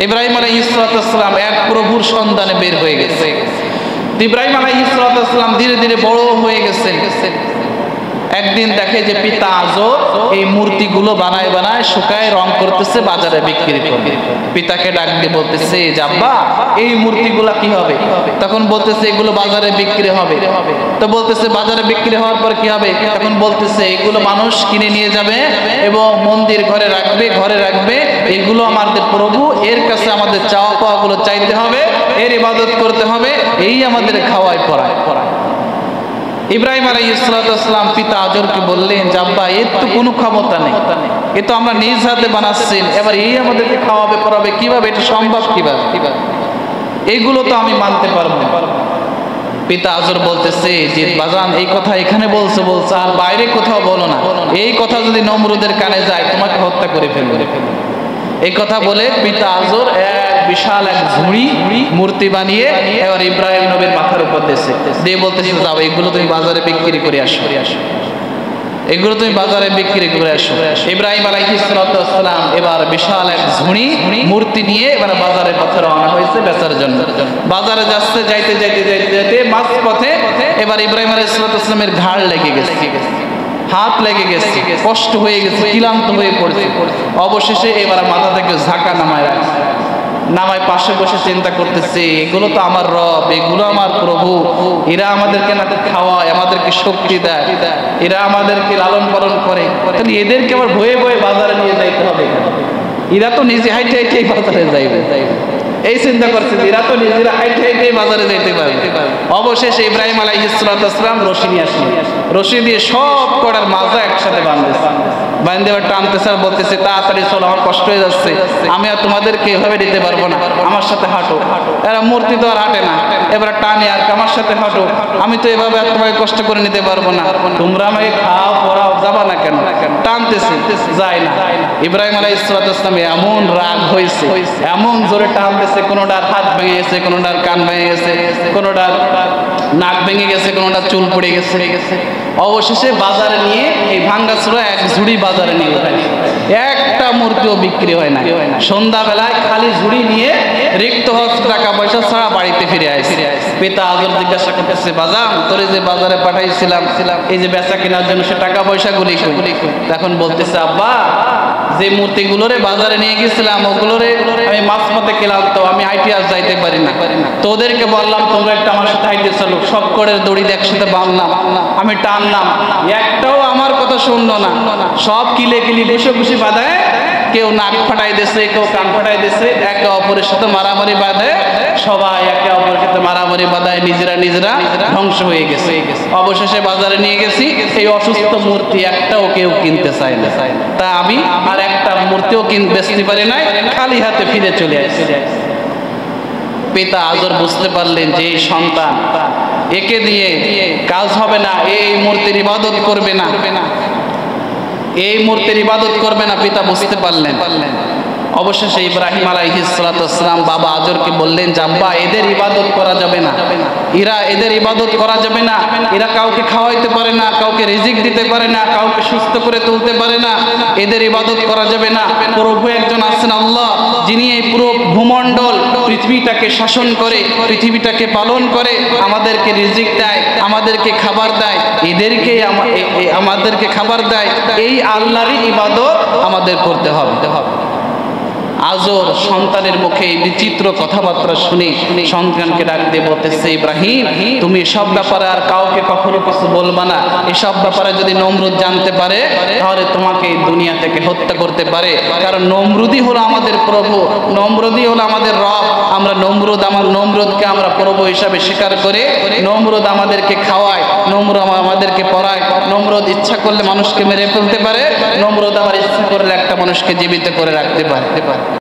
ইব্রাহিম আলাইহিস সালাম এক প্রভুর সন্ধানে বের হয়ে গেছে। ইব্রাহিম আলাইহিস সালাম ধীরে ধীরে বড় হয়ে গেছেন। একদিন দেখে যে পিতা আজর এই মূর্তিগুলো বানায় বানায় শুকায় রং করতেছে, বাজারে বিক্রি করবে। পিতাকে ডাক দিয়ে বলতেছে যে আব্বা এই মূর্তিগুলা কি হবে? তখন বলতেছে এগুলো বাজারে বিক্রি হবে। তো বলতেছে বাজারে বিক্রি হওয়ার পর কি হবে? তখন বলতেছে এগুলো মানুষ কিনে নিয়ে যাবে এবং মন্দির ঘরে রাখবে। এগুলো আমাদের প্রভু, এর কাছে আমাদের চাওয়া পাওয়া গুলো চাইতে হবে, এর ইবাদত করতে হবে, এই আমাদের খাওয়ায় পড়ায়। ইব্রাহিম আলাইহিস সালাম পিতা আজরকে বললেন যে আব্বা এর তো কোনো ক্ষমতা নেই, এ তো আমরা নিজ হাতে বানাচ্ছি, এবার এই আমাদেরকে খাওয়াবে পড়াবে কিভাবে? এটা সম্ভব কিভাবে? এইগুলো তো আমি মানতে পারবো না। পিতা আজর বলতেছে যে বাজান এই কথা এখানে বলছে আর বাইরে কোথাও বলো না, এই কথা যদি নমরুদের কানে যায় তোমাকে হত্যা করে ফেলবে। এই কথা বলে পিতা আজর এক বিশাল এক ঝুড়ি মূর্তি বানিয়ে এবার ইব্রাহিম নবীর মাথার উপর দিয়ে বলতেছে যাও এগুলো তুমি বাজারে বিক্রি করে আসো, এগুলো তুমি বাজারে বিক্রি করে আসো। ইব্রাহিম আলাইহিস সালাম এবার বিশাল এক ঝুড়ি মূর্তি নিয়ে এবার বাজারের পথে রওনা হয়েছে বেচার জন্য। বাজারে যাচ্ছে, যাইতে মাঝ পথে এবার ইব্রাহিম আলাইহিস সালামের ঘাড় লেগে গেছে, হাত লেগে গেছে, কষ্ট হয়ে গেছে, ক্লান্ত হয়ে পড়ছে। অবশেষে এবার মাথা থেকে ঝাঁকা নামায় পাশে বসে চিন্তা করতেছে এগুলো তো আমার রব, এগুলো আমার প্রভু, এরা আমাদেরকে না খাওয়ায়, আমাদেরকে শক্তি দেয়, এরা আমাদেরকে লালন পালন করে, তাহলে এদেরকে আবার ভয়ে ভয়ে বাজারে নিয়ে যাইতে হবে? এরা তো নিজে হাইটে বাজারে যাইবে, এই চিন্তা করছে এরা তো নিজেরা হাইটে বাজারে যাইতে পারবে। অবশেষে ইব্রাহিম আলাইহিস সালাম রশি নিয়ে আসলেন, রশি দিয়ে সব কটার মাজা একসাথে বাঁধতে এবার টানতেছে আর বলতেছে তাড়াতাড়ি চলো, আমার কষ্ট হয়ে যাচ্ছে, আমি আর তোমাদেরকে এভাবে দিতে পারবো না, আমার সাথে হাঁটো। এরা মূর্তি তো আর হাঁটে না, এবার টানে আর আমার সাথে হাঁটো, আমি তো এভাবে আর তোমাকে কষ্ট করে নিতে পারবো না, তোমরা আমাকে খাও পড়াও, যাবা না কেন? টানতেছে, যায় না। ইব্রাহিম আলাইহিস সালাম এমন রাগ হয়েছে, এমন জোরে টানতেছে, কোনোটার হাত ভেঙে গেছে, কোনোটার কান ভেঙে গেছে, কোনোটার নাক ভেঙে গেছে, কোনোটার চুল পড়ে গেছে। অবশেষে বাজারে নিয়ে এই ভাঙ্গাচোরা এক ঝুড়ি বাজারে নিয়ে একটা মূর্তিও বিক্রি হয় না। সন্ধ্যাবেলায় খালি ঝুড়ি নিয়ে রিক্ত হস্তে টাকা পয়সা ছাড়া বাড়িতে ফিরে আসে। পিতা আজর জিজ্ঞাসা করতেছে বাজান তোরে যে বাজারে পাঠাইছিলাম এই যে বেচা কেনার জন্য সে টাকা পয়সা গুলি তখন বলতেছে আব্বা যে মূর্তিগুলোরে বাজারে নিয়ে গেছিলাম ওগুলোরে আমি মাঝপথে খেলাম, তো আমি হাইটে আর যাইতে পারি না, তোদেরকে বললাম তোমরা একটা আমার সাথে হাইটে চলো, সব করের দড়ি একসাথে বাঁধলাম, আমি টানলাম, একটাও আমার কথা শুনলো না, সব কিলে বসে বাঁধায়, কেউ নাক ফাটাই দিছে, কেউ কান ফাটাই দিছে, একে অপরের সাথে মারামারি বাঁধে, সবাই একে অপরের সাথে মারামারি বাঁধায়, নিজেরা ধ্বংস হয়ে গেছে। অবশেষে বাজারে নিয়ে গেছি, এই অসুস্থ মূর্তি একটাও কেউ কিনতে চায় না, তা আমি আর একটা মূর্তিও বেচতে পারি নাই, খালি হাতে ফিরে চলে আসছি। পিতা আজর বুঝতে পারলেন যে এই সন্তান, একে দিয়ে কাজ হবে না, এই মূর্তির ইবাদত করবে না, এই মূর্তির ইবাদত করবে না, পিতা বুঝতে পারলেন। অবশেষে ইব্রাহিম আলাইহিস সালাম বাবা আজরকে বললেন যে আব্বা এদের ইবাদত করা যাবে না, এদের ইবাদত করা যাবে না, এরা কাউকে খাওয়াইতে পারে না, কাউকে রিজিক দিতে পারে না, কাউকে সুস্থ করে তুলতে পারে না, এদের ইবাদত করা যাবে না। প্রভু একজন আছেন আল্লাহ, যিনি এই পুরো ভূমণ্ডল পৃথিবীটাকে শাসন করে, পৃথিবীটাকে পালন করে, আমাদেরকে রিজিক দেয়, আমাদেরকে খাবার দেয়, এদেরকে আমাদেরকে খাবার দেয়, এই আল্লাহরই ইবাদত আমাদের করতে হবে। আজর সন্তানের মুখে এই বিচিত্র কথাবার্তা শুনে সন্তানকে ডাক দিয়ে বলতেছে ইব্রাহিম তুমি সব ব্যাপারে আর কাউকে কখনো কিছু বলবা না, এসব ব্যাপারে যদি নমরুদ জানতে পারে তাহলে তোমাকে দুনিয়া থেকে হত্যা করতে পারে, কারণ নমরুদই হলো আমাদের প্রভু, নমরুদই হলো আমাদের রব, আমরা নমরুদকে আমরা প্রভু হিসাবে স্বীকার করে, নমরুদ আমাদেরকে খাওয়ায়, নমরুদ আমাদেরকে পড়ায়, নমরুদ ইচ্ছা করলে মানুষকে মেরে ফেলতে পারে, নমরুদ আবার ইচ্ছা করলে একটা মানুষকে জীবিত করে রাখতে পারে।